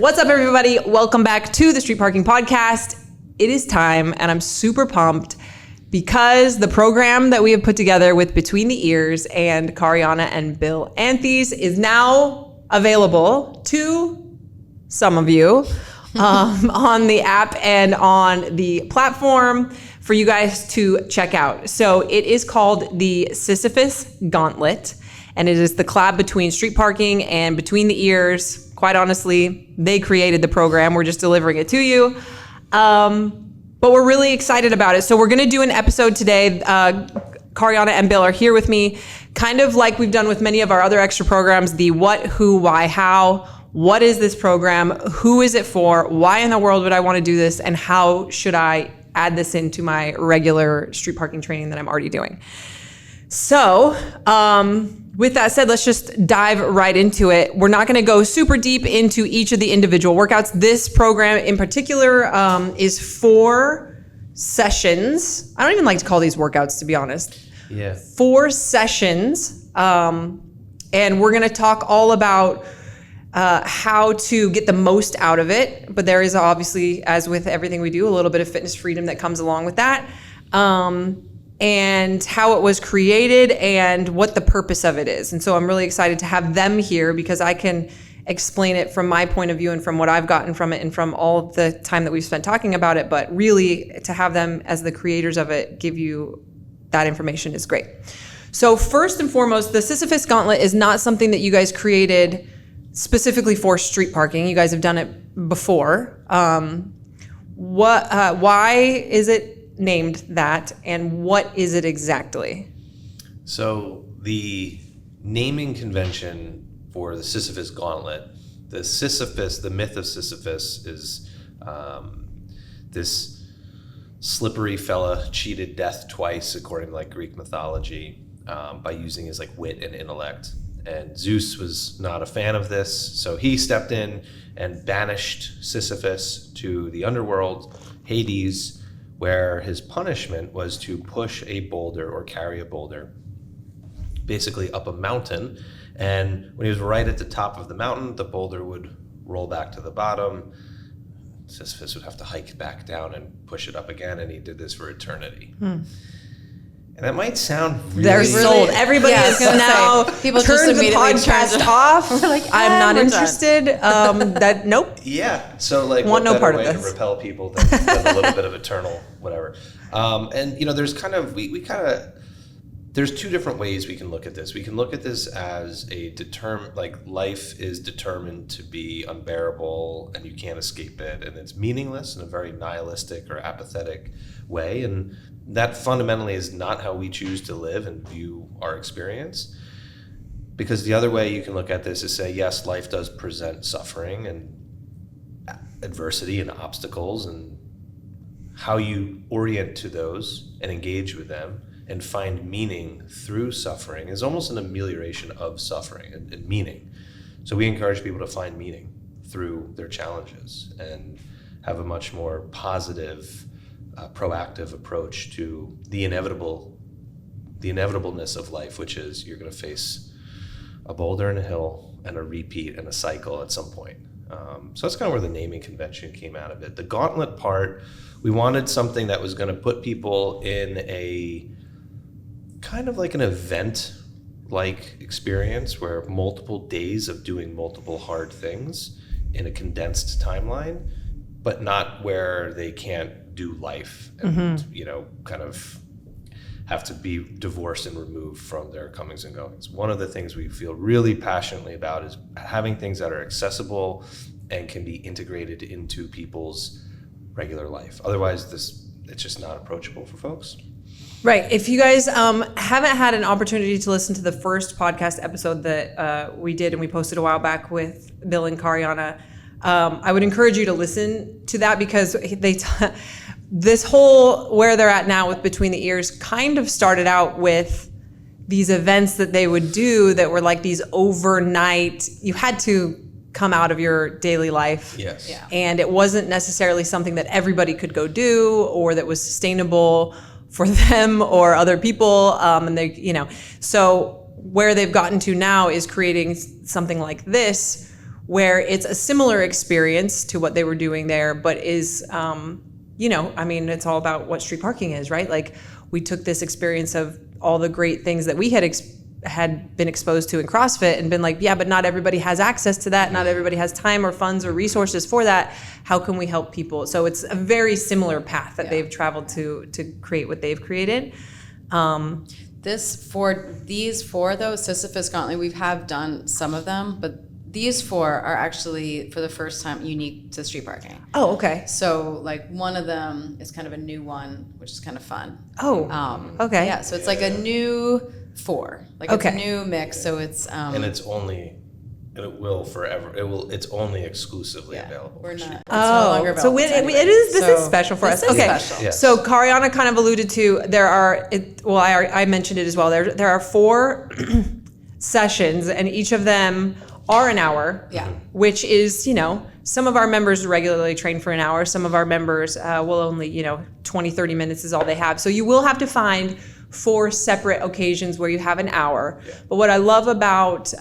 What's up, everybody? Welcome back to the Street Parking Podcast. It is time, and I'm super pumped because the program that we have put together with Between the Ears and Cariana and Bill Anthes is now available to some of you on the app and on the platform for you guys to check out. So it is called the Sisyphus Gauntlet, and it is the collab between Street Parking and Between the Ears. Quite honestly, they created the program. We're just delivering it to you. But we're really excited about it. So we're gonna do an episode today. Cariana and Bill are here with me, kind of like we've done with many of our other extra programs, the what, who, why, how. What is this program? Who is it for? Why in the world would I wanna do this? And how should I add this into my regular street parking training that I'm already doing? So, with that said, let's just dive right into it. We're not gonna go super deep into each of the individual workouts. This program in particular is 4 sessions. I don't even like to call these workouts, to be honest. Yeah. 4 sessions, and we're gonna talk all about how to get the most out of it. But there is obviously, as with everything we do, a little bit of fitness freedom that comes along with that. And how it was created and what the purpose of it is. And so I'm really excited to have them here because I can explain it from my point of view and from what I've gotten from it and from all the time that we've spent talking about it. But really, to have them as the creators of it give you that information is great. So first and foremost, the Sisyphus Gauntlet is not something that you guys created specifically for street parking. You guys have done it before. Why is it named that, and what is it exactly? So the naming convention for the Sisyphus Gauntlet, the myth of Sisyphus is this slippery fella cheated death twice, according to like Greek mythology, by using his like wit and intellect. And Zeus was not a fan of this, so he stepped in and banished Sisyphus to the underworld, Hades, where his punishment was to push a boulder or carry a boulder basically up a mountain. And when he was right at the top of the mountain, the boulder would roll back to the bottom. Sisyphus would have to hike back down and push it up again, and he did this for eternity. And that might sound really... They're sold. Everybody is going to now people turn the podcast off. We're like, I'm not interested. Nope. Yeah. So like, Want what no part better of way this. to repel people than a little bit of eternal whatever. And you know, there's kind of there's 2 different ways we can look at this. We can look at this as a life is determined to be unbearable and you can't escape it, and it's meaningless in a very nihilistic or apathetic way, and that fundamentally is not how we choose to live and view our experience. Because the other way you can look at this is say, yes, life does present suffering and adversity and obstacles, and how you orient to those and engage with them and find meaning through suffering is almost an amelioration of suffering and meaning. So we encourage people to find meaning through their challenges and have a much more positive, proactive approach to the inevitableness of life, which is you're going to face a boulder and a hill and a repeat and a cycle at some point. So that's kind of where the naming convention came out of it. The gauntlet part, we wanted something that was going to put people in a kind of like an event-like experience where multiple days of doing multiple hard things in a condensed timeline, but not where they can't do life and, you know, kind of have to be divorced and removed from their comings and goings. One of the things we feel really passionately about is having things that are accessible and can be integrated into people's regular life. Otherwise, it's just not approachable for folks. Right. If you guys haven't had an opportunity to listen to the first podcast episode that we did and we posted a while back with Bill and Cariana, I would encourage you to listen to that because this whole where they're at now with Between the Ears kind of started out with these events that they would do that were like these overnight, you had to come out of your daily life. Yes. Yeah. And it wasn't necessarily something that everybody could go do or that was sustainable for them or other people. And they, so where they've gotten to now is creating something like this where it's a similar experience to what they were doing there, but is, it's all about what street parking is, right? Like, we took this experience of all the great things that we had been exposed to in CrossFit and been like, yeah, but not everybody has access to that. Not everybody has time or funds or resources for that. How can we help people? So it's a very similar path that they've traveled to create what they've created. These four though, Sisyphus, Gauntlet, we have done some of them, but these four are actually, for the first time, unique to street parking. Oh, okay. So, like, one of them is kind of a new one, which is kind of fun. Oh, okay. Yeah, so it's like a new four. Like, it's a new mix, so it's... and it's only... It will forever. It's only exclusively available. We're not. It's no Oh, longer available. so this is special for us. This is Okay, special. Yes. so Kariana kind of alluded to I mentioned it as well. There are 4 sessions, and each of them are an hour. Yeah. Which is, some of our members regularly train for an hour. Some of our members will only, 20, 30 minutes is all they have. So you will have to find 4 separate occasions where you have an hour. Yeah. But what I love about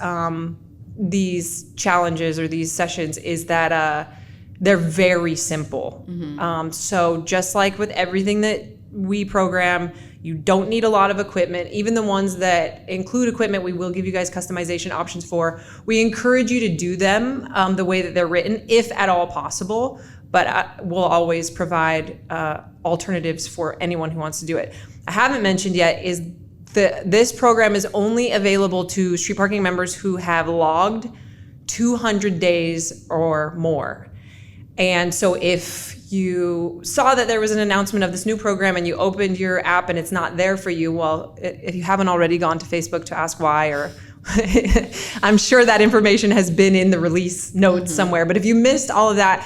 these challenges or these sessions is that they're very simple. Mm-hmm. So just like with everything that we program, you don't need a lot of equipment. Even the ones that include equipment, we will give you guys customization options for. We encourage you to do them the way that they're written, if at all possible, but we'll always provide alternatives for anyone who wants to do it. I haven't mentioned yet is this program is only available to street parking members who have logged 200 days or more. And so if you saw that there was an announcement of this new program and you opened your app and it's not there for you, well, if you haven't already gone to Facebook to ask why, or I'm sure that information has been in the release notes somewhere. But if you missed all of that,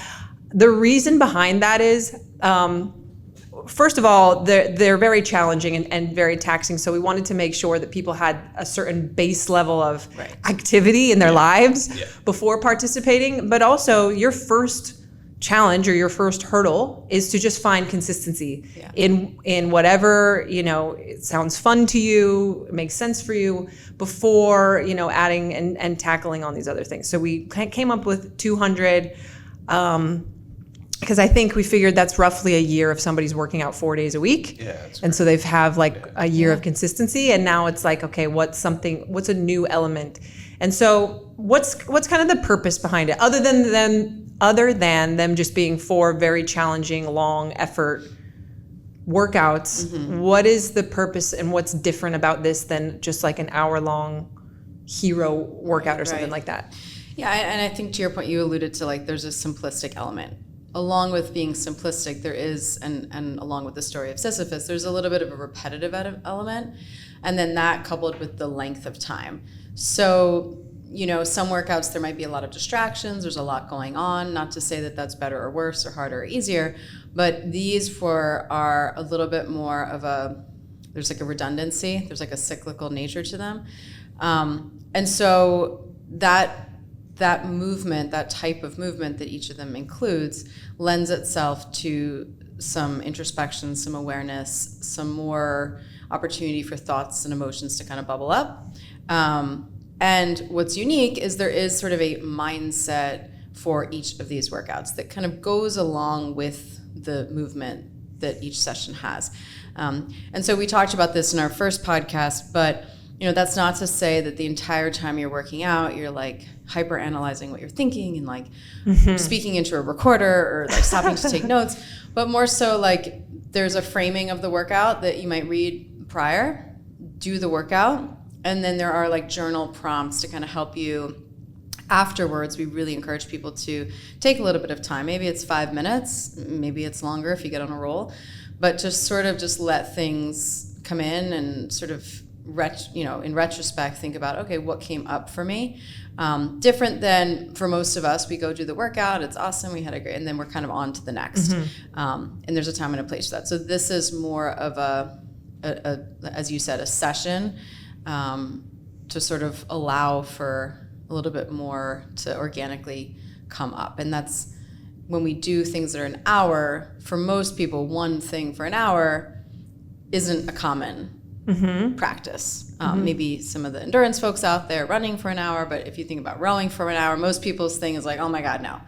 the reason behind that is, first of all, they're very challenging and very taxing. So we wanted to make sure that people had a certain base level of activity in their lives before participating. But also, your first challenge or your first hurdle is to just find consistency in whatever, it sounds fun to you, it makes sense for you, before, adding and tackling on these other things. So we came up with 200, because I think we figured that's roughly a year if somebody's working out 4 days a week. Yeah, that's and so they've have a year of consistency, and now it's like, okay, what's a new element? And so what's kind of the purpose behind it, other than them just being 4 very challenging, long effort workouts? What is the purpose and what's different about this than just like an hour-long hero workout or something like that? Yeah, and I think to your point, you alluded to, like, there's a simplistic element. Along with being simplistic, there is, and along with the story of Sisyphus, there's a little bit of a repetitive element, and then that coupled with the length of time. So, some workouts, there might be a lot of distractions, there's a lot going on, not to say that that's better or worse or harder or easier, but these 4 are a little bit more of there's like a redundancy, there's like a cyclical nature to them. And so that movement, that type of movement that each of them includes, lends itself to some introspection, some awareness, some more opportunity for thoughts and emotions to kind of bubble up. And what's unique is there is sort of a mindset for each of these workouts that kind of goes along with the movement that each session has. And so we talked about this in our first podcast, but that's not to say that the entire time you're working out, you're like hyper analyzing what you're thinking and like speaking into a recorder or like stopping to take notes, but more so like there's a framing of the workout that you might read prior, do the workout, and then there are like journal prompts to kind of help you afterwards. We really encourage people to take a little bit of time. Maybe it's 5 minutes, maybe it's longer if you get on a roll, but just sort of just let things come in and sort of in retrospect, think about, okay, what came up for me? Different than for most of us, we go do the workout, it's awesome, we had a great, and then we're kind of on to the next. And there's a time and a place for that. So this is more of a as you said, a session to sort of allow for a little bit more to organically come up. And that's when we do things that are an hour, for most people, one thing for an hour isn't a common practice. Maybe some of the endurance folks out there running for an hour, but if you think about rowing for an hour, most people's thing is like, oh my God, no.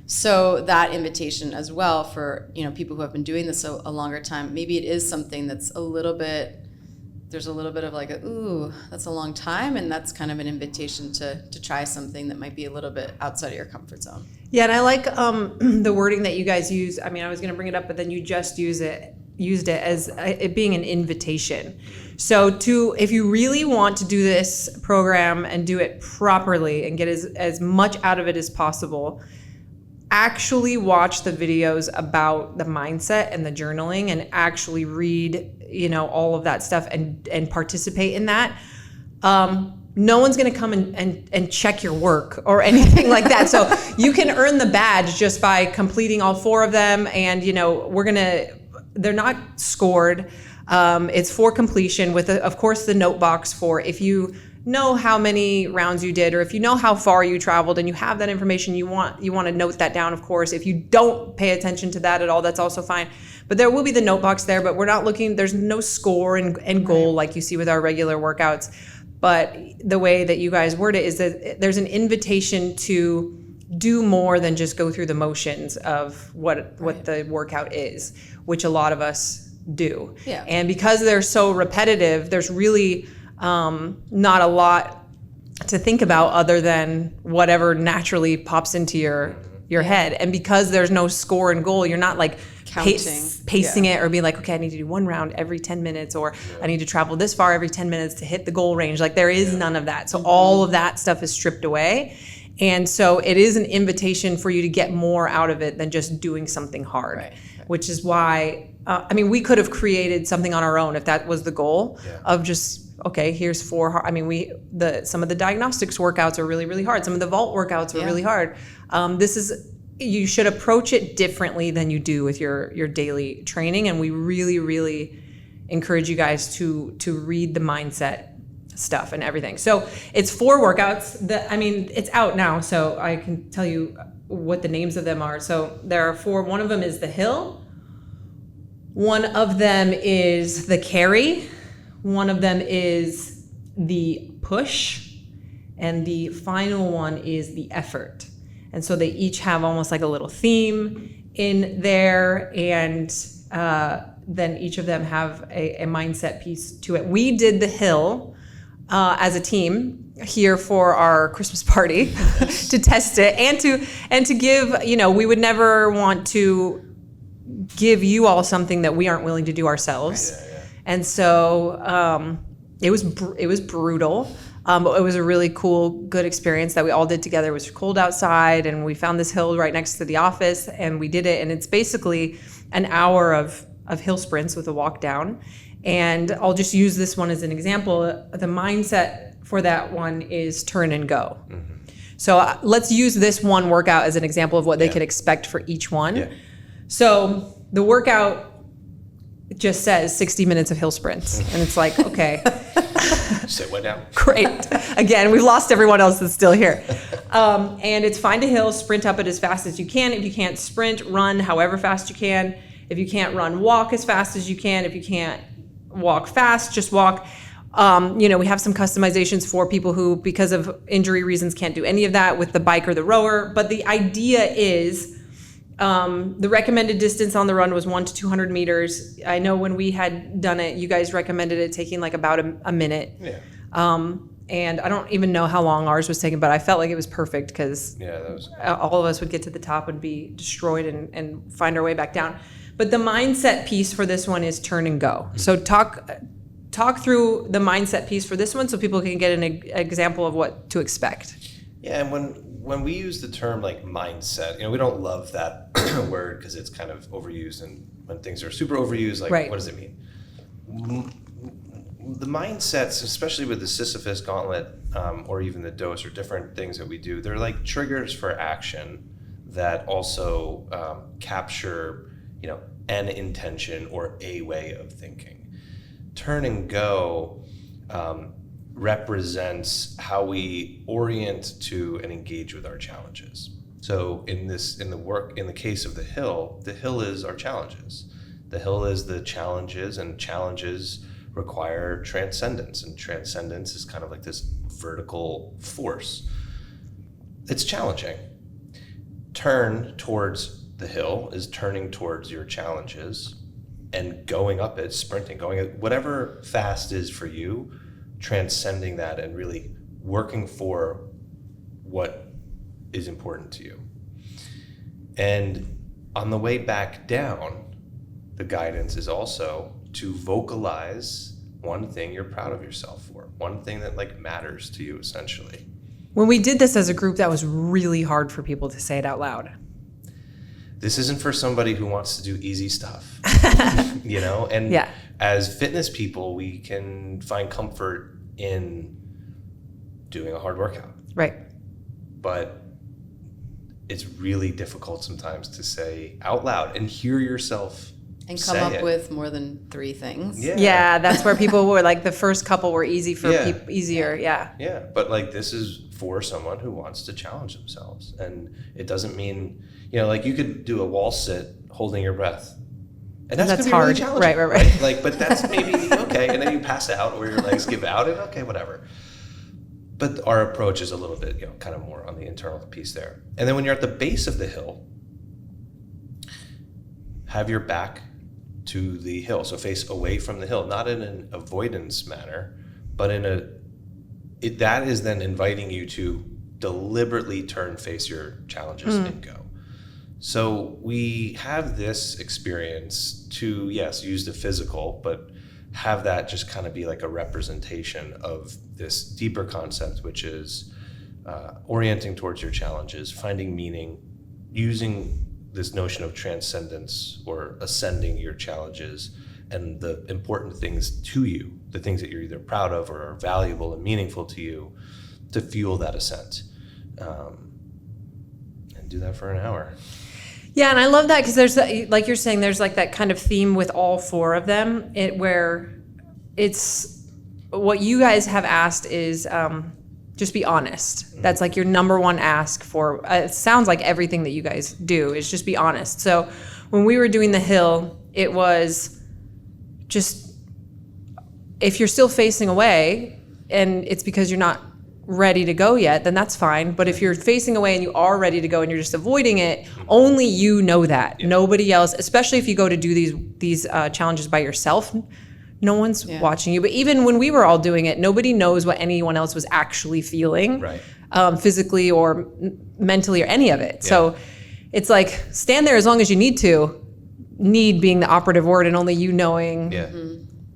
So that invitation as well for, people who have been doing this a longer time, maybe it is something that's there's a little bit of like, ooh, that's a long time. And that's kind of an invitation to try something that might be a little bit outside of your comfort zone. Yeah, and I like the wording that you guys use. I mean, I was going to bring it up, but then you just used it as it being an invitation. So if you really want to do this program and do it properly and get as much out of it as possible, actually watch the videos about the mindset and the journaling and actually read, all of that stuff and participate in that. No one's going to come and check your work or anything like that. So you can earn the badge just by completing all 4 of them. And, they're not scored. It's for completion with, of course, the note box for if you know how many rounds you did, or if you know how far you traveled and you have that information, you want to note that down, of course. If you don't pay attention to that at all, that's also fine. But there will be the note box there, but we're not looking, there's no score and goal like you see with our regular workouts. But the way that you guys word it is that there's an invitation to do more than just go through the motions of what the workout is, which a lot of us do. Yeah. And because they're so repetitive, there's really not a lot to think about other than whatever naturally pops into your head. And because there's no score and goal, you're not like pacing it or be like, okay, I need to do 1 round every 10 minutes, or I need to travel this far every 10 minutes to hit the goal range. Like there is none of that. So all of that stuff is stripped away. And so it is an invitation for you to get more out of it than just doing something hard, which is why, we could have created something on our own if that was the goal of just, okay, here's 4 hard. Some of the diagnostics workouts are really, really hard. Some of the vault workouts are really hard. You should approach it differently than you do with your daily training. And we really, really encourage you guys to read the mindset stuff and everything. So it's 4 workouts it's out now, so I can tell you what the names of them are. So there are 4. One of them is the hill. One of them is the carry. One of them is the push. And the final one is the effort. And so they each have almost like a little theme in there, and then each of them have a mindset piece to it. We did the hill as a team here for our Christmas party to test it and to give, we would never want to give you all something that we aren't willing to do ourselves. And so it was brutal. But it was a really cool, good experience that we all did together. It was cold outside, and we found this hill right next to the office, and we did it. And it's basically an hour of hill sprints with a walk down. And I'll just use this one as an example. The mindset for that one is turn and go. Mm-hmm. So let's use this one workout as an example of what they could expect for each one. Yeah. So the workout just says 60 minutes of hill sprints. And it's like, okay. Sit way down. Great. Again, we've lost everyone else that's still here. And it's find a hill, sprint up it as fast as you can. If you can't sprint, run however fast you can. If you can't run, walk as fast as you can. If you can't walk fast, just walk. We have some customizations for people who, because of injury reasons, can't do any of that with the bike or the rower. But the idea is the recommended distance on the run was 100 to 200 meters. I know when we had done it, you guys recommended it taking like about a minute. Yeah. And I don't even know how long ours was taking, but I felt like it was perfect because all of us would get to the top and be destroyed and find our way back down. But the mindset piece for this one is turn and go. So talk through the mindset piece for this one so people can get an example of what to expect. Yeah, and when we use the term like mindset, we don't love that word because it's kind of overused, and when things are super overused, like what does it mean? The mindsets, especially with the Sisyphus Gauntlet or even the dose or different things that we do, they're like triggers for action that also capture, an intention or a way of thinking. Turn and go represents how we orient to and engage with our challenges. So in the case of the hill is our challenges. The hill is the challenges, and challenges require transcendence. And transcendence is kind of like this vertical force. It's challenging. Turn towards the hill is turning towards your challenges and going up it, sprinting, going at whatever fast is for you, transcending that and really working for what is important to you. And on the way back down, the guidance is also to vocalize one thing you're proud of yourself for, one thing that like matters to you essentially. When we did this as a group, that was really hard for people to say it out loud. This isn't for somebody who wants to do easy stuff, you know? And yeah. As fitness people, we can find comfort in doing a hard workout. Right. But it's really difficult sometimes to say out loud and hear yourself and come up with more than 3 things. Yeah, that's where people were like the first couple were easy for people, easier. Yeah, but like this is for someone who wants to challenge themselves, and it doesn't mean, you know, like you could do a wall sit holding your breath, and that's gonna be hard. really challenging, Right. Like, but that's maybe okay, and then you pass out or your legs give out, and okay, whatever. But our approach is a little bit, you know, kind of more on the internal piece there. And then when you're at the base of the hill, have your back to the hill, so face away from the hill, not in an avoidance manner, but in that is then inviting you to deliberately face your challenges and go. So we have this experience to, yes, use the physical, but have that just kind of be like a representation of this deeper concept, which is orienting towards your challenges, finding meaning, using this notion of transcendence or ascending your challenges and the important things to you, the things that you're either proud of or are valuable and meaningful to you, to fuel that ascent. And do that for an hour. Yeah, and I love that because there's, like you're saying, there's like that kind of theme with all 4 of them, where it's what you guys have asked is just be honest. That's like your number one ask for, it sounds like everything that you guys do is just be honest. So when we were doing the hill, it was just, if you're still facing away and it's because you're not ready to go yet, then that's fine. But if you're facing away and you are ready to go and you're just avoiding it, only you know that. Yeah. Nobody else, especially if you go to do these challenges by yourself, no one's watching you. But even when we were all doing it, nobody knows what anyone else was actually feeling, right. Physically or mentally or any of it. Yeah. So it's like, stand there as long as you need to, need being the operative word, and only you knowing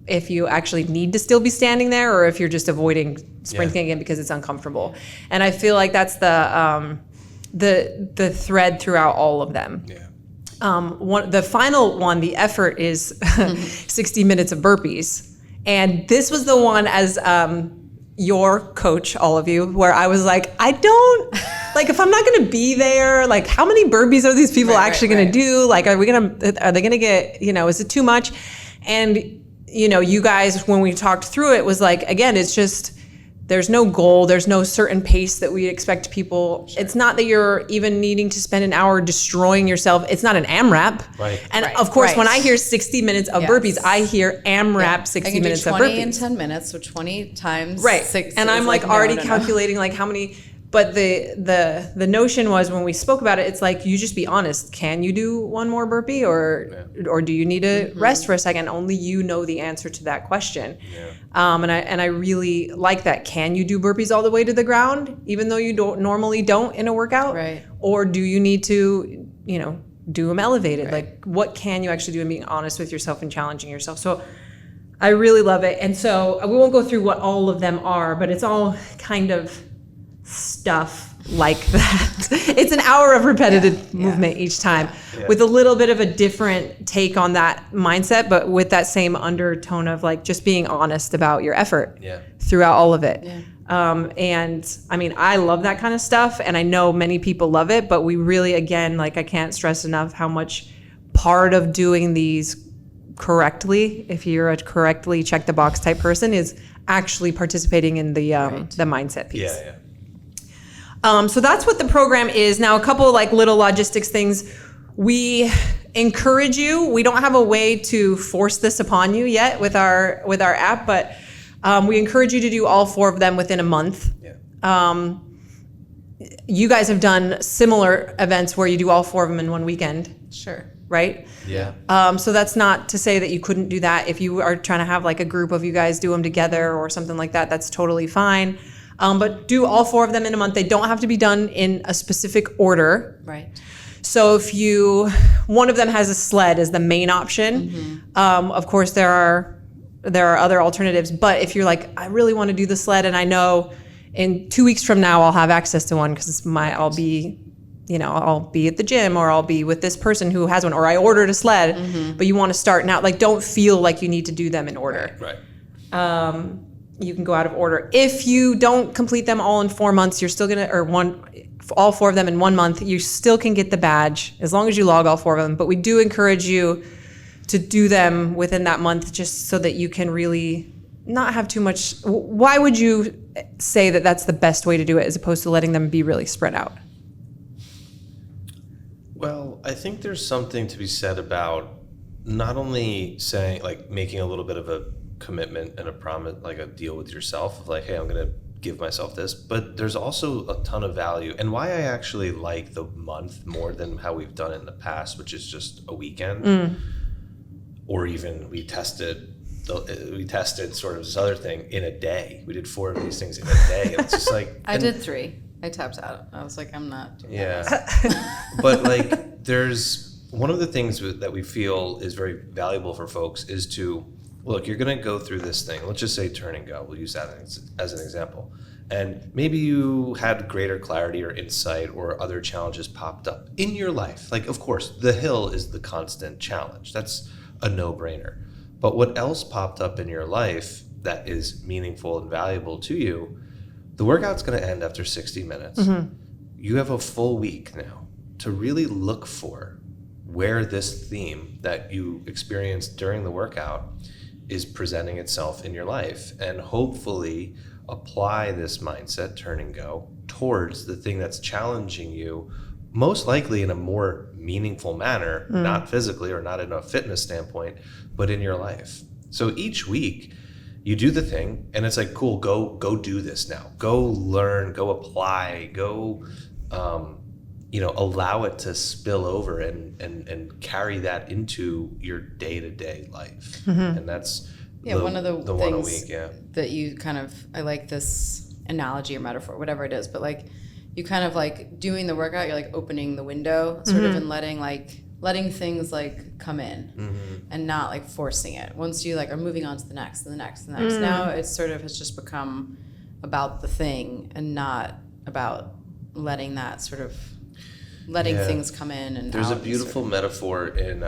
if you actually need to still be standing there or if you're just avoiding sprinting again because it's uncomfortable. And I feel like that's the thread throughout all of them. Yeah. The final one, the effort is 60 minutes of burpees. And this was the one as your coach, all of you, where I was like, I don't, like, if I'm not going to be there, like, how many burpees are these people actually going to do? Like, are they going to get, is it too much? And, you guys, when we talked through it, was like, again, it's just, there's no goal. There's no certain pace that we expect people. Sure. It's not that you're even needing to spend an hour destroying yourself. It's not an AMRAP. Right. And of course, when I hear 60 minutes of burpees, I hear AMRAP 60 minutes of burpees. 20 in 10 minutes, so 20 times 6. And I'm like already calculating like how many. But the notion was, when we spoke about it, it's like, you just be honest. Can you do one more burpee or do you need to rest for a second? Only you know the answer to that question. Yeah. And I really like that. Can you do burpees all the way to the ground, even though you normally don't in a workout? Right. Or do you need to, do them elevated? Right. Like, what can you actually do, and being honest with yourself and challenging yourself? So I really love it. And so we won't go through what all of them are, but it's all kind of stuff like that. It's an hour of repetitive movement each time with a little bit of a different take on that mindset, but with that same undertone of like just being honest about your effort throughout all of it. Yeah. And I mean, I love that kind of stuff, and I know many people love it, but we really, again, like, I can't stress enough how much part of doing these correctly, if you're a correctly check the box type person, is actually participating in the mindset piece. Yeah. So that's what the program is. Now, a couple of like little logistics things. We encourage you. We don't have a way to force this upon you yet with our app, but we encourage you to do all 4 of them within a month. Yeah. You guys have done similar events where you do all 4 of them in one weekend, Sure. right? Yeah. So that's not to say that you couldn't do that. If you are trying to have like a group of you guys do them together or something like that, that's totally fine. But do all 4 of them in a month. They don't have to be done in a specific order. Right. So if one of them has a sled as the main option, of course there are other alternatives. But if you're like, I really want to do the sled, and I know in 2 weeks from now I'll have access to one because I'll be at the gym, or I'll be with this person who has one, or I ordered a sled, but you want to start now. Like, don't feel like you need to do them in order. Right. You can go out of order. If you don't complete them all in 4 months, you're still all 4 of them in 1 month, you still can get the badge as long as you log all 4 of them. But we do encourage you to do them within that month, just so that you can really not have too much. Why would you say that that's the best way to do it as opposed to letting them be really spread out? Well, I think there's something to be said about not only saying, like, making a little bit of a commitment and a promise, like a deal with yourself of like, hey, I'm going to give myself this, but there's also a ton of value. And why I actually like the month more than how we've done it in the past, which is just a weekend, or even we tested sort of this other thing in a day. We did 4 of these things in a day. And it's just like, I did 3. I tapped out. I was like, I'm not doing yeah. that. But like, there's one of the things that we feel is very valuable for folks is to, look, you're going to go through this thing. Let's just say turn and go. We'll use that as an example. And maybe you had greater clarity or insight, or other challenges popped up in your life. Like, of course, the hill is the constant challenge. That's a no-brainer. But what else popped up in your life that is meaningful and valuable to you? The workout's going to end after 60 minutes. You have a full week now to really look for where this theme that you experienced during the workout is presenting itself in your life, and hopefully apply this mindset, turn and go, towards the thing that's challenging you, most likely in a more meaningful manner, not physically or not in a fitness standpoint, but in your life. So each week you do the thing and it's like, cool, go do this now. Go learn, go apply, go allow it to spill over and carry that into your day-to-day life. And that's one of the things one a week, that you kind of, I like this analogy or metaphor, whatever it is, but like you kind of like doing the workout, you're like opening the window sort of, and letting things like come in and not like forcing it. Once you like are moving on to the next and the next and the next, now it sort of has just become about the thing and not about letting that sort of things come in. And there's a beautiful metaphor in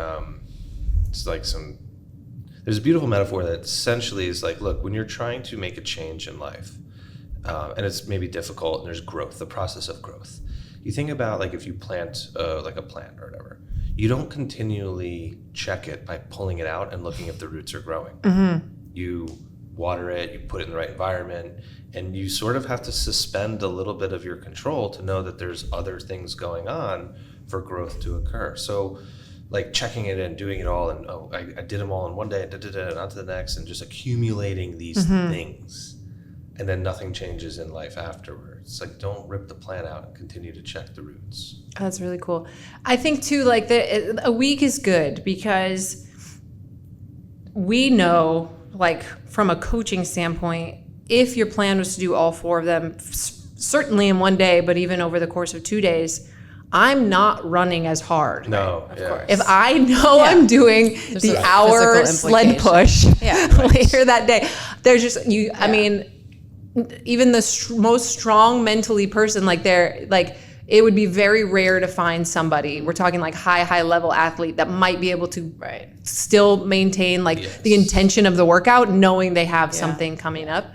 there's a beautiful metaphor that essentially is like, look, when you're trying to make a change in life, and it's maybe difficult, and there's growth, the process of growth. You think about like if you plant like a plant or whatever, you don't continually check it by pulling it out and looking if the roots are growing. You water it, you put it in the right environment, and you sort of have to suspend a little bit of your control to know that there's other things going on for growth to occur. So like checking it and doing it all, and I did them all in one day, and on to the next, and just accumulating these things, and then nothing changes in life afterwards. It's like, don't rip the plant out and continue to check the roots. That's really cool. I think too, like a week is good because we know, like from a coaching standpoint, if your plan was to do all 4 of them, certainly in one day, but even over the course of 2 days, I'm not running as hard. No, of course. If I know I'm doing the hour sled push later that day, there's just you. I mean, even the most strong mentally person, like it would be very rare to find somebody. We're talking like high level athlete that might be able to still maintain the intention of the workout, knowing they have something coming up.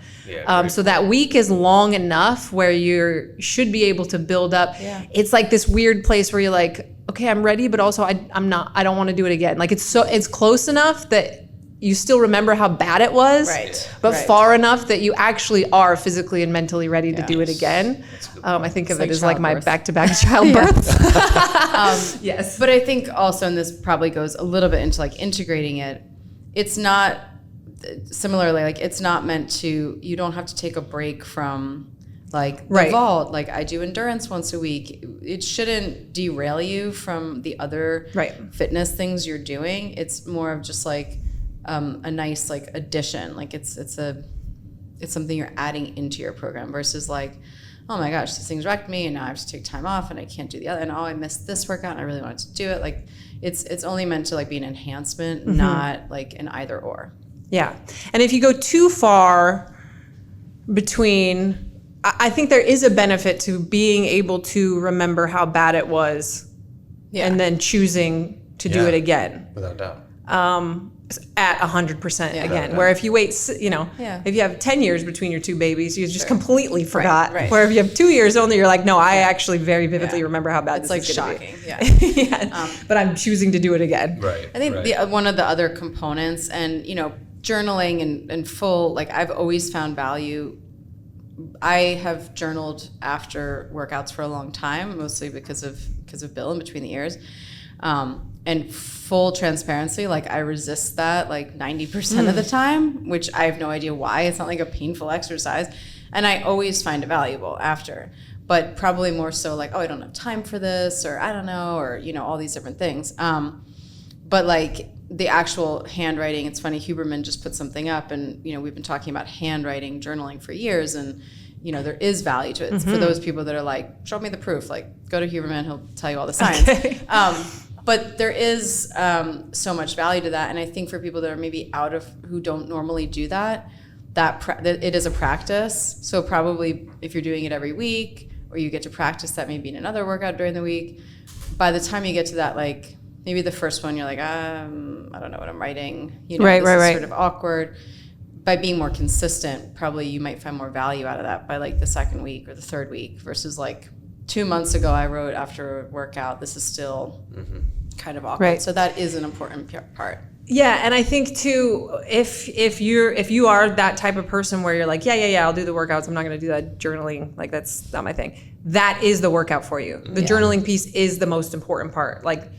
So that week is long enough where you should be able to build up. It's like this weird place where you're like, okay, I'm ready, but also I don't want to do it again. Like it's close enough that you still remember how bad it was, Right. but Right. far enough that you actually are physically and mentally ready to do it again. I think of it as like my childbirth. back-to-back childbirth. Yes. But I think also, and this probably goes a little bit into like integrating it, it's not, similarly, like it's not meant to, you don't have to take a break from like the Right. vault. Like I do endurance once a week. It shouldn't derail you from the other Right. fitness things you're doing. It's more of just like a nice like addition. Like it's something you're adding into your program versus like, oh my gosh, these things wrecked me and now I have to take time off and I can't do the other, and oh, I missed this workout and I really wanted to do it. Like it's only meant to like be an enhancement, not like an either or. Yeah. And if you go too far between, I think there is a benefit to being able to remember how bad it was and then choosing to do it again. Without doubt. At 100% again. Yeah. Where if you wait, Yeah. if you have 10 years between your two babies, you just completely forgot. right. Where if you have 2 years only, you're like, no, I actually very vividly remember how bad It's this like is going shocking. to be. Yeah. But I'm choosing to do it again. Right. I think right. one of the other components, and journaling and full, like I've always found value. I have journaled after workouts for a long time, mostly because of Bill in between the ears. And full transparency, like I resist that like 90% of the time, which I have no idea why. It's not like a painful exercise. And I always find it valuable after, but probably more so like, oh, I don't have time for this, or I don't know, or, all these different things. But like the actual handwriting, it's funny, Huberman just put something up, and, we've been talking about handwriting, journaling for years, and, there is value to it. For those people that are like, show me the proof, like go to Huberman, he'll tell you all the science. Okay. But there is so much value to that, and I think for people that are maybe who don't normally do that it is a practice. So probably if you're doing it every week, or you get to practice that maybe in another workout during the week, by the time you get to that, like maybe the first one, you're like, I don't know what I'm writing. This is sort of awkward. By being more consistent, probably you might find more value out of that by like the second week or the third week versus like 2 months ago I wrote after a workout. This is still kind of awkward. Right. So that is an important part. Yeah, and I think too, if you are that type of person where you're like, yeah, I'll do the workouts, I'm not going to do that journaling, like that's not my thing. That is the workout for you. The journaling piece is the most important part. Like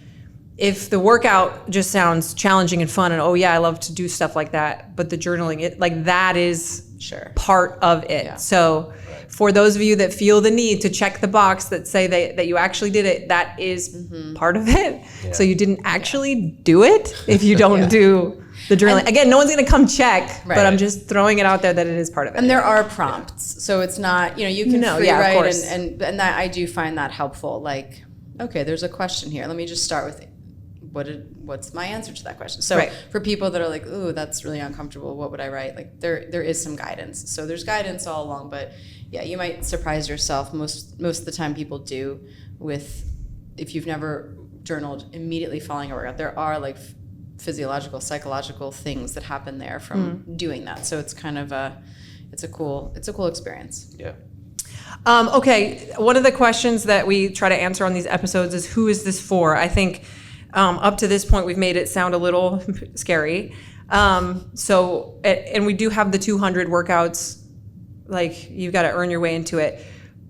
if the workout just sounds challenging and fun, and oh yeah, I love to do stuff like that, but the journaling, that is part of it. Yeah. So for those of you that feel the need to check the box that say that you actually did it, that is part of it. Yeah. So you didn't actually do it if you don't do the journaling. Again, no one's going to come check, but I'm just throwing it out there that it is part of it. And there are prompts. So it's not, you can free write, and that I do find that helpful. Like, okay, there's a question here. Let me just start with what's my answer to that question? So for people that are like, ooh, that's really uncomfortable, what would I write? Like there is some guidance. So there's guidance all along, but yeah, you might surprise yourself. Most of the time people do if you've never journaled immediately following a workout, there are like physiological, psychological things that happen there from doing that. So it's kind of it's a cool experience. Yeah. Okay. One of the questions that we try to answer on these episodes is, who is this for? I think up to this point, we've made it sound a little scary. And we do have the 200 workouts, like you've got to earn your way into it.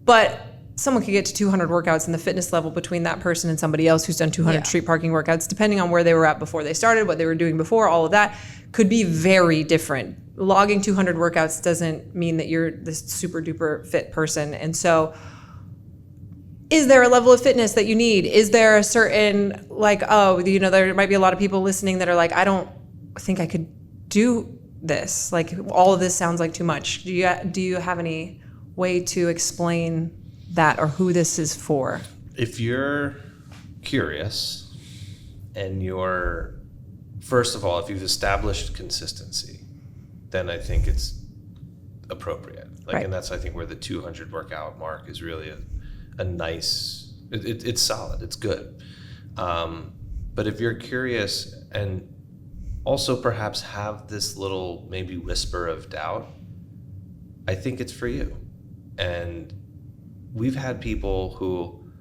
But someone could get to 200 workouts in the fitness level between that person and somebody else who's done 200 street parking workouts, depending on where they were at before they started, what they were doing before, all of that could be very different. Logging 200 workouts doesn't mean that you're this super duper fit person. And so is there a level of fitness that you need? Is there a certain, like, there might be a lot of people listening that are like, I don't think I could do this. Like, all of this sounds like too much. Do you have any way to explain that, or who this is for? If you're curious and first of all, if you've established consistency, then I think it's appropriate. And that's, I think, where the 200 workout mark is really a nice, it's solid, it's good. But if you're curious and also perhaps have this little maybe whisper of doubt, I think it's for you. And we've had people who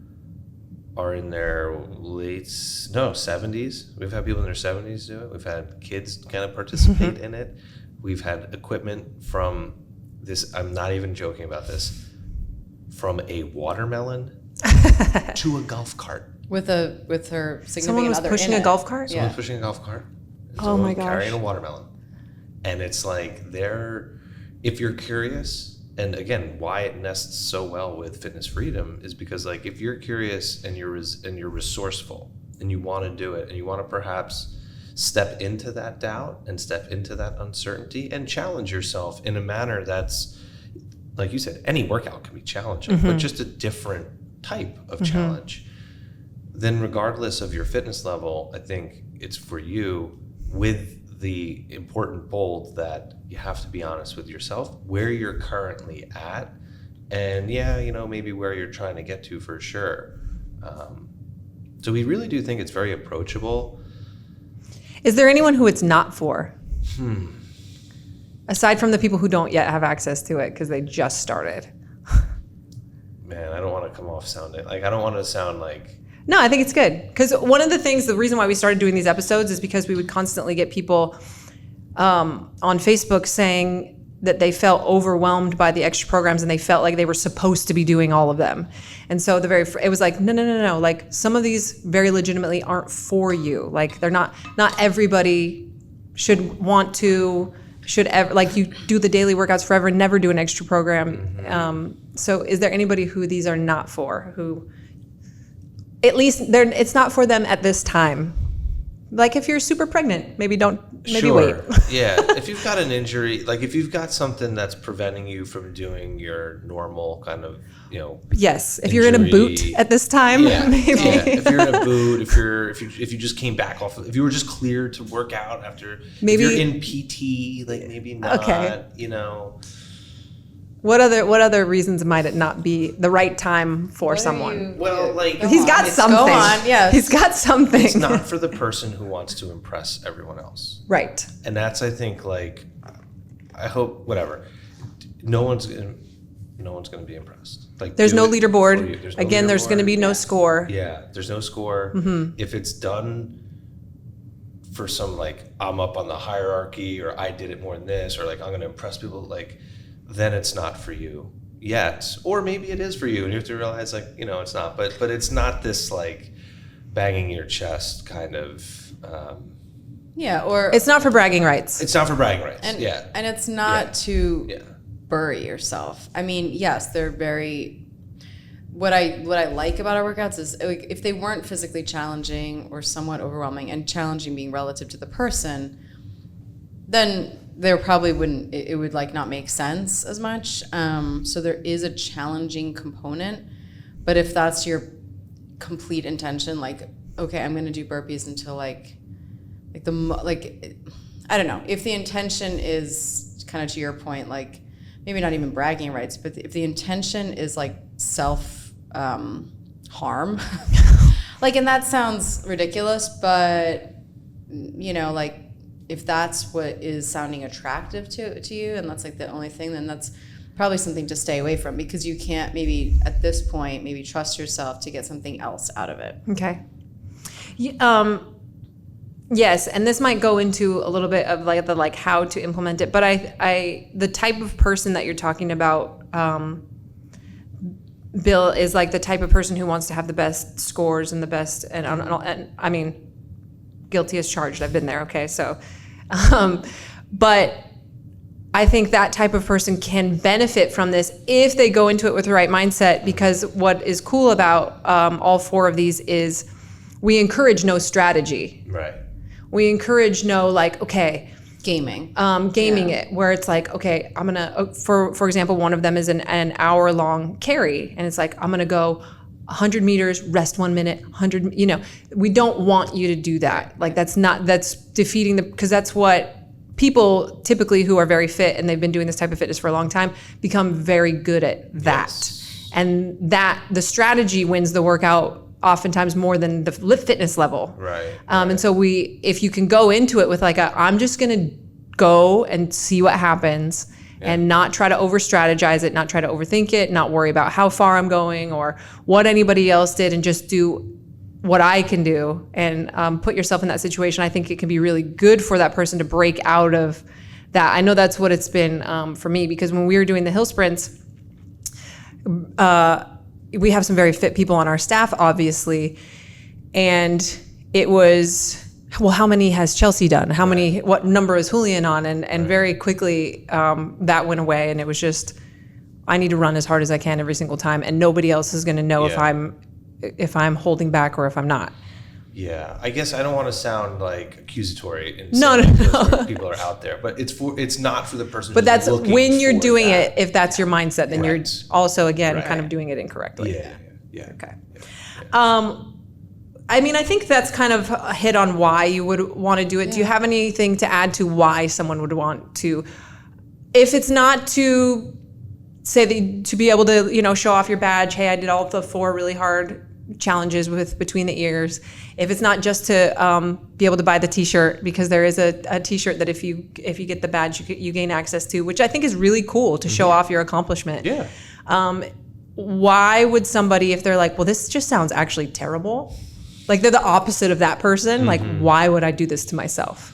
are in their 70s. We've had people in their 70s do it. We've had kids kind of participate in it. We've had equipment from this, I'm not even joking about this, from a watermelon to a golf cart. With her significant Someone was other pushing in a it. golf cart? Someone's pushing a golf cart. Oh my gosh. Carrying a watermelon. And it's like if you're curious, and again, why it nests so well with fitness freedom is because like if you're curious and you're resourceful and you want to do it and you want to perhaps step into that doubt and step into that uncertainty and challenge yourself in a manner that's, like you said, any workout can be challenging, but just a different type of challenge. Then regardless of your fitness level, I think it's for you with the important bold that you have to be honest with yourself, where you're currently at, and maybe where you're trying to get to for sure. So we really do think it's very approachable. Is there anyone who it's not for? Aside from the people who don't yet have access to it because they just started. Man, I don't want to come off sounding like, I don't want to sound like. No, I think it's good. Because one of the reason why we started doing these episodes is because we would constantly get people on Facebook saying that they felt overwhelmed by the extra programs and they felt like they were supposed to be doing all of them. And so it was like, no. Like some of these very legitimately aren't for you. Like they're not everybody should want to, should ever, like you do the daily workouts forever and never do an extra program. So is there anybody who these are not for, who at least it's not for them at this time? Like if you're super pregnant, maybe wait. Yeah, if you've got an injury, like if you've got something that's preventing you from doing your normal kind of, Yes, if you're in a boot at this time, maybe. Yeah, if you're in a boot, if you just came back off, if you were just cleared to work out after, maybe if you're in PT, like maybe not, okay. What other reasons might it not be the right time for someone? He's got something. Go on, yes. He's got something. It's not for the person who wants to impress everyone else. Right. And that's, I think, like, I hope, whatever. No one's going to be impressed. Like, there's no leaderboard. There's going to be no score. Yeah, there's no score. If it's done for some, like, I'm up on the hierarchy, or I did it more than this, or like I'm going to impress people, like, then it's not for you yet. Or maybe it is for you and you have to realize, like, it's not. But it's not this, like, banging your chest kind of... or... It's not for bragging rights. It's not for bragging rights, And it's not to bury yourself. I mean, yes, they're very... What I like about our workouts is, like, if they weren't physically challenging or somewhat overwhelming, and challenging being relative to the person, then... there probably wouldn't, it would like not make sense as much. So there is a challenging component, but if that's your complete intention, like, okay, I'm going to do burpees until I don't know. If the intention is kind of to your point, like maybe not even bragging rights, but if the intention is like self harm, like, and that sounds ridiculous, but like, if that's what is sounding attractive to you and that's like the only thing, then that's probably something to stay away from, because you can't maybe at this point maybe trust yourself to get something else out of it. Okay. Yes, and this might go into a little bit of like the how to implement it, but I the type of person that you're talking about, Bill, is like the type of person who wants to have the best scores and the best, and I mean, guilty as charged. I've been there. Okay, so. But I think that type of person can benefit from this if they go into it with the right mindset, because what is cool about all four of these is we encourage no strategy. Right. We encourage no, like, okay. Gaming it, where it's like, okay, I'm going to, for example, one of them is an hour long carry. And it's like, I'm going to go 100 meters, rest 1 minute, 100, we don't want you to do that. Like that's defeating because that's what people typically who are very fit and they've been doing this type of fitness for a long time become very good at that. Yes. And that the strategy wins the workout oftentimes more than the fitness level. Right. And so if you can go into it with like I'm just going to go and see what happens. and not try to over strategize it, not try to overthink it, not worry about how far I'm going or what anybody else did, and just do what I can do and put yourself in that situation. I think it can be really good for that person to break out of that. I know that's what it's been for me, because when we were doing the hill sprints, we have some very fit people on our staff, obviously, and it was, well, how many has Chelsea done? How many? What number is Julian on? And very quickly that went away, and it was just, I need to run as hard as I can every single time, and nobody else is going to know if I'm holding back or if I'm not. Yeah, I guess I don't want to sound like accusatory and No. people are out there, but it's not for the person. But who's that's looking when you're for doing that. it. If that's your mindset, then you're also again kind of Right. doing it incorrectly. Yeah. Okay. I mean, I think that's kind of a hit on why you would want to do it. Yeah. Do you have anything to add to why someone would want to, if it's not to say that, to be able to, show off your badge, hey, I did all the 4 really hard challenges with between the ears. If it's not just to be able to buy the t-shirt, because there is a t-shirt that if you get the badge, you gain access to, which I think is really cool to show off your accomplishment. Yeah. Why would somebody, if they're like, well, this just sounds actually terrible, like they're the opposite of that person, like, why would I do this to myself?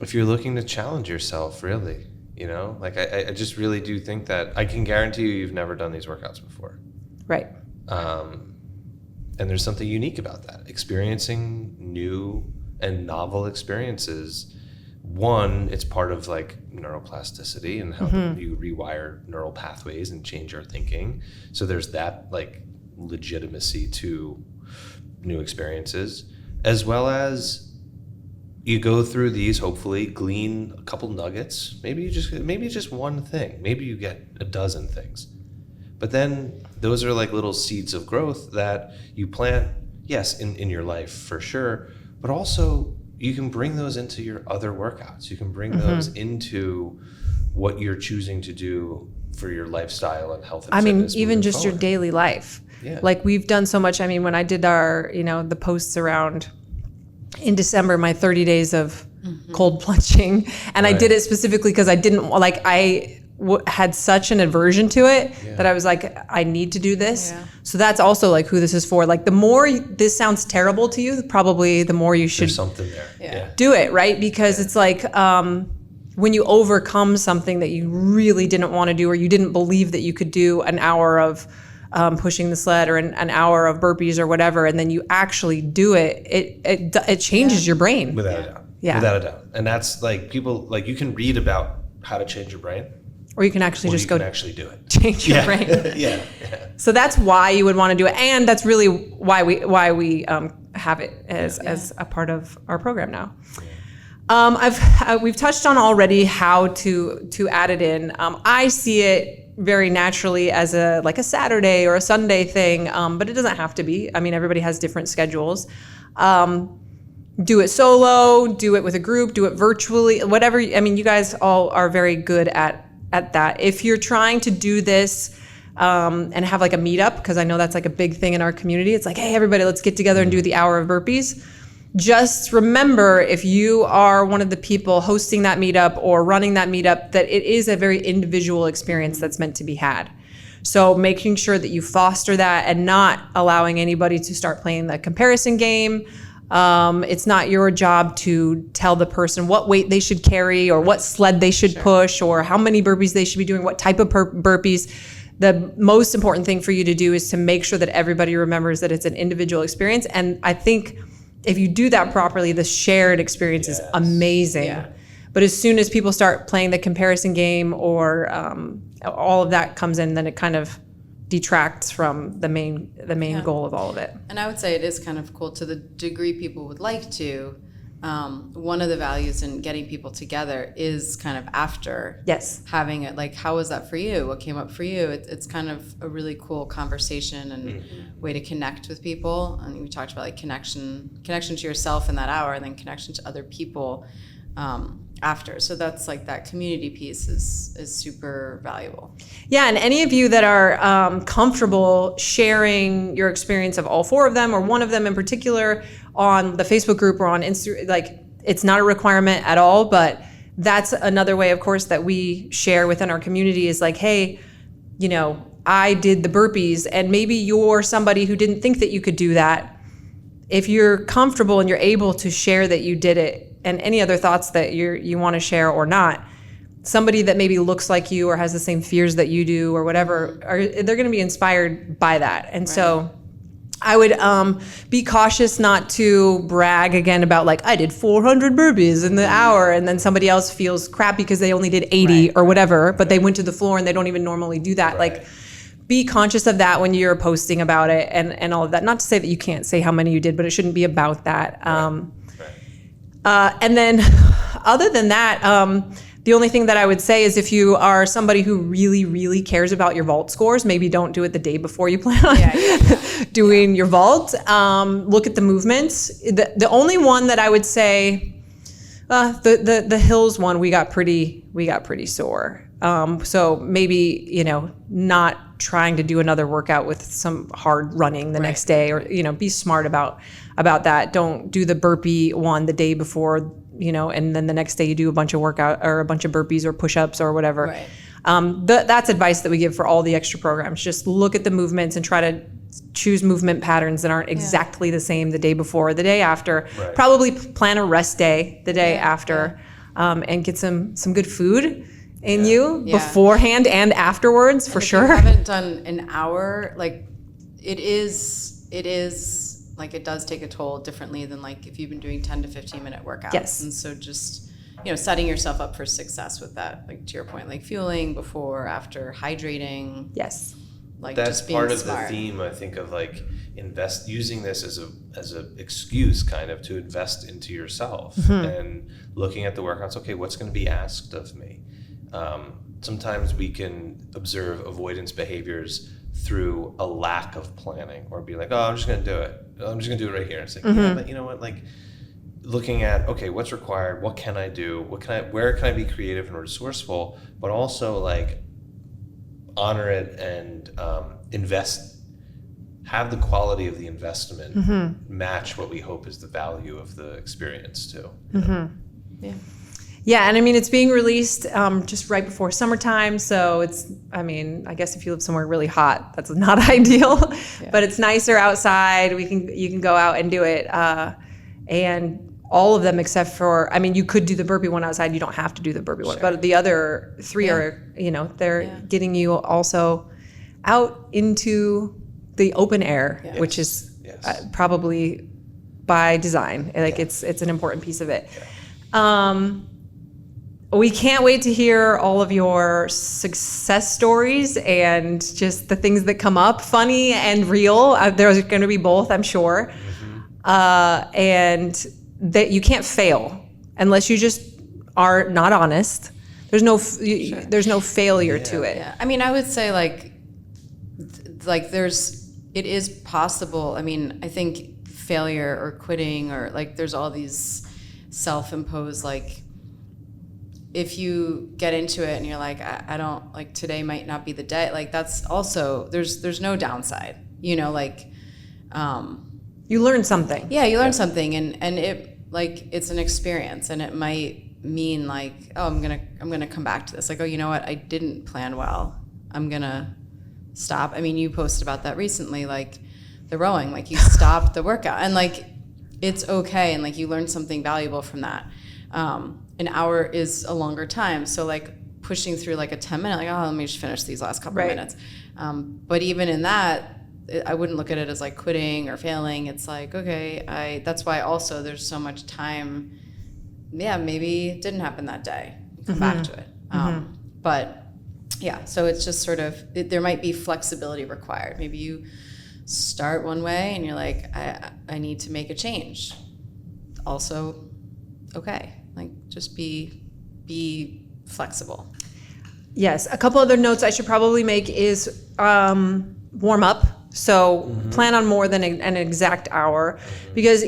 If you're looking to challenge yourself, really, like I just really do think that I can guarantee you've never done these workouts before. Right. And there's something unique about that. Experiencing new and novel experiences. One, it's part of like neuroplasticity and how you rewire neural pathways and change our thinking. So there's that like legitimacy to new experiences, as well as you go through these, hopefully glean a couple nuggets. Maybe just one thing. Maybe you get a dozen things. But then those are like little seeds of growth that you plant, yes, in your life for sure, but also you can bring those into your other workouts. You can bring those into what you're choosing to do for your lifestyle and health and fitness. Even just forward. your daily life. Yeah. Like we've done so much. I mean, when I did our, the posts around in December, my 30 days of cold plunging, and I did it specifically because I didn't like, had such an aversion to it that I was like, I need to do this. Yeah. So that's also like who this is for. Like the more this sounds terrible to you, probably the more you should There's something there. do it, right? Because it's like when you overcome something that you really didn't want to do, or you didn't believe that you could do an hour of pushing the sled or an hour of burpees or whatever, and then you actually do it, it changes your brain. Without a doubt. Yeah. Without a doubt. And that's like people, like you can read about how to change your brain. Or you can actually just go actually do it. change your brain. Yeah. So that's why you would want to do it, and that's really why we have it as a part of our program now. We've touched on already how to add it in. I see it very naturally as a Saturday or a Sunday thing, but it doesn't have to be. I mean, everybody has different schedules. Do it solo, do it with a group, do it virtually, whatever. I mean, you guys all are very good at that. If you're trying to do this and have like a meetup, because I know that's like a big thing in our community, it's like, hey, everybody, let's get together and do the hour of burpees. Just remember, if you are one of the people hosting that meetup or running that meetup, that it is a very individual experience that's meant to be had. So making sure that you foster that and not allowing anybody to start playing the comparison game. It's not your job to tell the person what weight they should carry or what sled they should push or how many burpees they should be doing, what type of burpees. The most important thing for you to do is to make sure that everybody remembers that it's an individual experience. And I think if you do that properly, the shared experience is amazing. Yeah. But as soon as people start playing the comparison game or all of that comes in, then it kind of detracts from the main goal of all of it. And I would say it is kind of cool to the degree people would like to. One of the values in getting people together is kind of after having it, like, how was that for you? What came up for you? It's kind of a really cool conversation and way to connect with people. And we talked about like connection to yourself in that hour, and then connection to other people after. So that's like that community piece is super valuable. Yeah, and any of you that are comfortable sharing your experience of all 4 of them or one of them in particular on the Facebook group or on Instagram, like, it's not a requirement at all, but that's another way, of course, that we share within our community is like, hey, I did the burpees, and maybe you're somebody who didn't think that you could do that. If you're comfortable and you're able to share that you did it, and any other thoughts that you want to share or not, somebody that maybe looks like you or has the same fears that you do or whatever, they're going to be inspired by that. And so I would be cautious not to brag again about like, I did 400 burpees in the hour, and then somebody else feels crappy because they only did 80 or whatever, but they went to the floor and they don't even normally do that. Like, be conscious of that when you're posting about it and all of that. Not to say that you can't say how many you did, but it shouldn't be about that. And then other than that, the only thing that I would say is if you are somebody who really, really cares about your vault scores, maybe don't do it the day before you plan on doing your vault. Look at the movements. The only one that I would say, the hills one, we got pretty sore. So maybe, not trying to do another workout with some hard running the next day, or, be smart about that. Don't do the burpee one the day before, and then the next day you do a bunch of workout or a bunch of burpees or push-ups or whatever. Right. That's advice that we give for all the extra programs. Just look at the movements and try to choose movement patterns that aren't exactly the same the day before or the day after. Right. Probably plan a rest day the day after, and get some good food in you beforehand and afterwards, for sure. If you haven't done an hour, like it is like it does take a toll differently than like if you've been doing 10 to 15 minute workouts. Yes. And so just, setting yourself up for success with that, like to your point, like fueling before, after, hydrating. Yes. Like that's just being part of smart. the theme, I think, of like using this as a excuse kind of to invest into yourself and looking at the workouts. Okay, what's going to be asked of me? Sometimes we can observe avoidance behaviors through a lack of planning, or be like, oh, I'm just going to do it. I'm just going to do it right here. It's like, yeah, but you know what? Like looking at, okay, what's required? What can I do? Where can I be creative and resourceful, but also like honor it and invest, have the quality of the investment match what we hope is the value of the experience too. Yeah, and I mean, it's being released just right before summertime, so I guess if you live somewhere really hot, that's not ideal, but it's nicer outside. You can go out and do it, and all of them except for, you could do the burpee one outside. You don't have to do the burpee one, but the other three are, they're getting you also out into the open air, which is probably by design. Like it's an important piece of it. We can't wait to hear all of your success stories and just the things that come up, funny and real. There's going to be both, I'm sure. And that you can't fail unless you just are not honest. There's no failure to it. Yeah. I would say like it is possible. I think failure or quitting or like there's all these self-imposed like, if you get into it and you're like, I don't, like today might not be the day, like that's also, there's no downside, like, you learn something. Yeah, you learn something and it, like, it's an experience and it might mean like, oh, I'm gonna come back to this. Like, oh, you know what? I didn't plan well. I'm gonna stop. You posted about that recently, like the rowing, like you stopped the workout and like, it's okay. And like, you learned something valuable from that. An hour is a longer time. So like pushing through like a 10-minute, like, oh, let me just finish these last couple of minutes. But even in that, I wouldn't look at it as like quitting or failing. It's like, okay, that's why also there's so much time. Yeah, maybe it didn't happen that day. Come back to it. But yeah, so it's just sort of, there might be flexibility required. Maybe you start one way and you're like, I need to make a change. Also, okay. Like just be flexible. Yes. A couple other notes I should probably make is warm up. So plan on more than an exact hour, because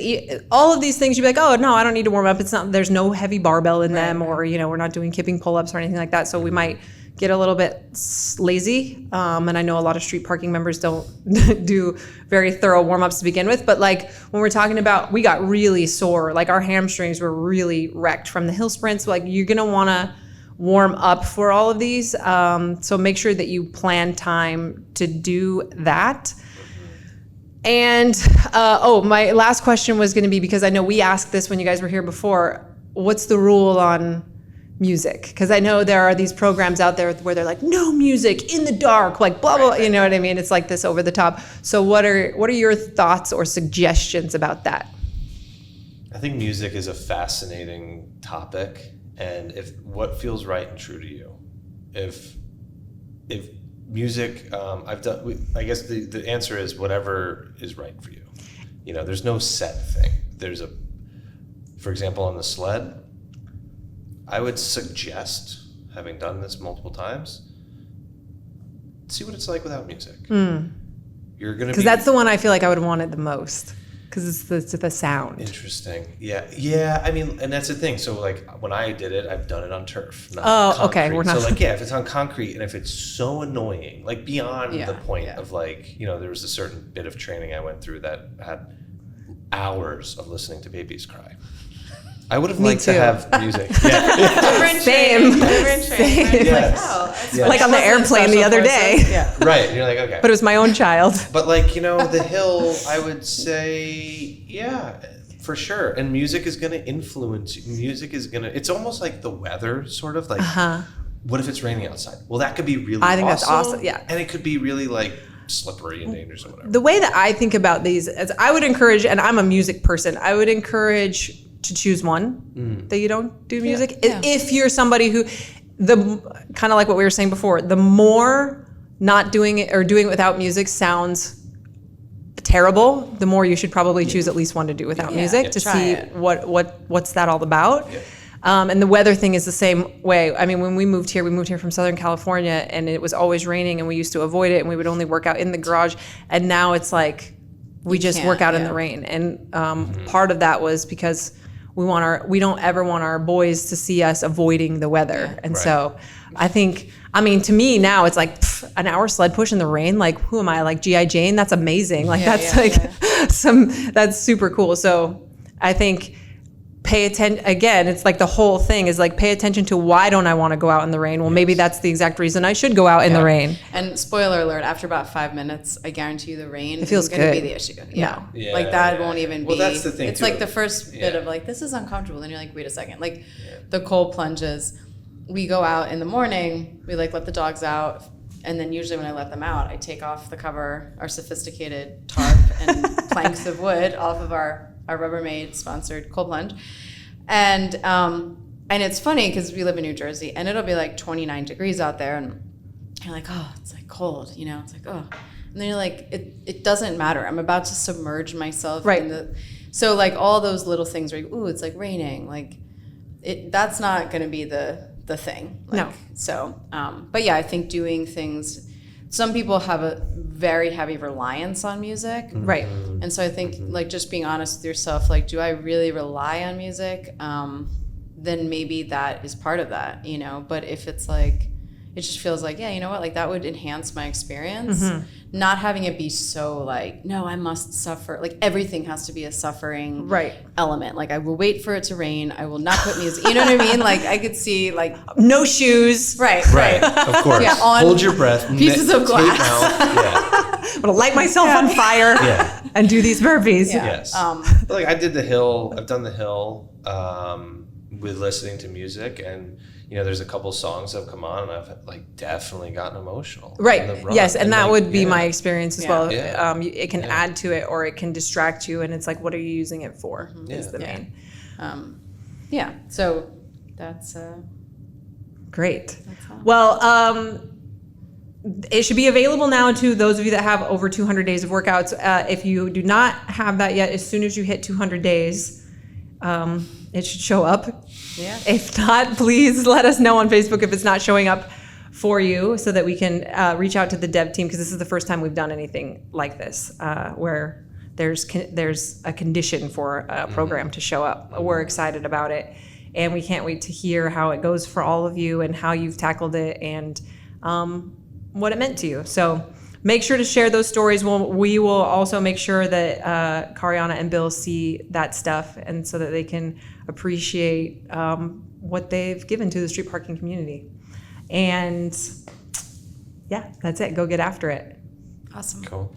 all of these things you'd be like, oh no, I don't need to warm up. It's not. There's no heavy barbell in them, or we're not doing kipping pull-ups or anything like that. So we might get a little bit lazy. And I know a lot of street parking members don't do very thorough warm-ups to begin with, but like when we're talking about, we got really sore, like our hamstrings were really wrecked from the hill sprints. Like you're gonna wanna warm up for all of these. So make sure that you plan time to do that. And, my last question was gonna be, because I know we asked this when you guys were here before, what's the rule on music? Because I know there are these programs out there where they're like, no music in the dark, like blah blah. You know what I mean? It's like this over the top. So what are your thoughts or suggestions about that? I think music is a fascinating topic, and if what feels right and true to you, if music, I guess the answer is whatever is right for you. You know, there's no set thing. For example, on the sled, I would suggest, having done this multiple times, see what it's like without music. You're gonna because that's the one I feel like I would want it the most, because it's the sound. Interesting. Yeah. I mean, and that's the thing. So like when I did it, I've done it on turf. Not on concrete. Okay. We're not. So like, if it's on concrete and if it's so annoying, like beyond the point of like, there was a certain bit of training I went through that had hours of listening to babies cry. I would have liked to have music. Yeah. Same. Like on the airplane the other day. Yeah. Right. And you're like, okay. But it was my own child. But like, the hill, I would say, for sure. And music is going to influence you. It's almost like the weather, sort of like, what if it's raining outside? Well, that could be really I think that's awesome. Yeah. And it could be really like slippery and dangerous or whatever. The way that I think about these is I would encourage, and I'm a music person, I would encourage to choose one that you don't do music. If you're somebody who, kind of like what we were saying before, the more not doing it or doing it without music sounds terrible, the more you should probably choose at least one to do without music to see what's that all about. And the weather thing is the same way. I mean, when we moved here from Southern California, and it was always raining, and we used to avoid it, and we would only work out in the garage. And now it's like we just work out in the rain. And part of that was because we don't ever want our boys to see us avoiding the weather. And so I think, to me now it's like an hour sled push in the rain. Like, who am I? Like G.I. Jane? That's amazing. Like that's super cool. So I think pay attention again. It's like the whole thing is like, pay attention to why don't I want to go out in the rain? Well, maybe that's the exact reason I should go out in the rain. And spoiler alert, after about 5 minutes, I guarantee you the rain is going to be the issue. No. Like that won't even be. Well, that's the thing. It's like the first bit of like, this is uncomfortable. Then you're like, wait a second. Like the cold plunges. We go out in the morning, we like let the dogs out. And then usually when I let them out, I take off the cover, our sophisticated tarp and planks of wood off of our Rubbermaid sponsored cold plunge. And it's funny because we live in New Jersey and it'll be like 29 degrees out there and you're like, oh, it's like cold, it's like, oh. And then you're like, it doesn't matter. I'm about to submerge myself in so like all those little things where, ooh, it's like raining. Like that's not going to be the thing. Like, no. So, but yeah, I think doing things, some people have a very heavy reliance on music. Right. And so I think like just being honest with yourself, like, do I really rely on music? Then maybe that is part of that, but if it's like, it just feels like, like that would enhance my experience. Not having it be so like, no, I must suffer. Like everything has to be a suffering element. Like I will wait for it to rain. I will not put music. You know what I mean? Like I could see like no shoes. Right. Of course. Hold your breath. Pieces of glass. I'm gonna light myself on fire and do these burpees. Yes. Like I did the hill. I've done the hill with listening to music, and there's a couple songs that have come on, and I've like definitely gotten emotional. Right. Yes, and that would be my experience as well. It can add to it, or it can distract you, and it's like, what are you using it for? Is the main. So that's great. Well, it should be available now to those of you that have over 200 days of workouts. If you do not have that yet, as soon as you hit 200 days, it should show up. Yeah. If not, please let us know on Facebook if it's not showing up for you, so that we can reach out to the dev team, because this is the first time we've done anything like this, where there's a condition for a program to show up. We're excited about it. And we can't wait to hear how it goes for all of you and how you've tackled it and what it meant to you. So make sure to share those stories. We will also make sure that Cariana and Bill see that stuff, and so that they can appreciate what they've given to the street parking community. And yeah, that's it. Go get after it. Awesome. Cool.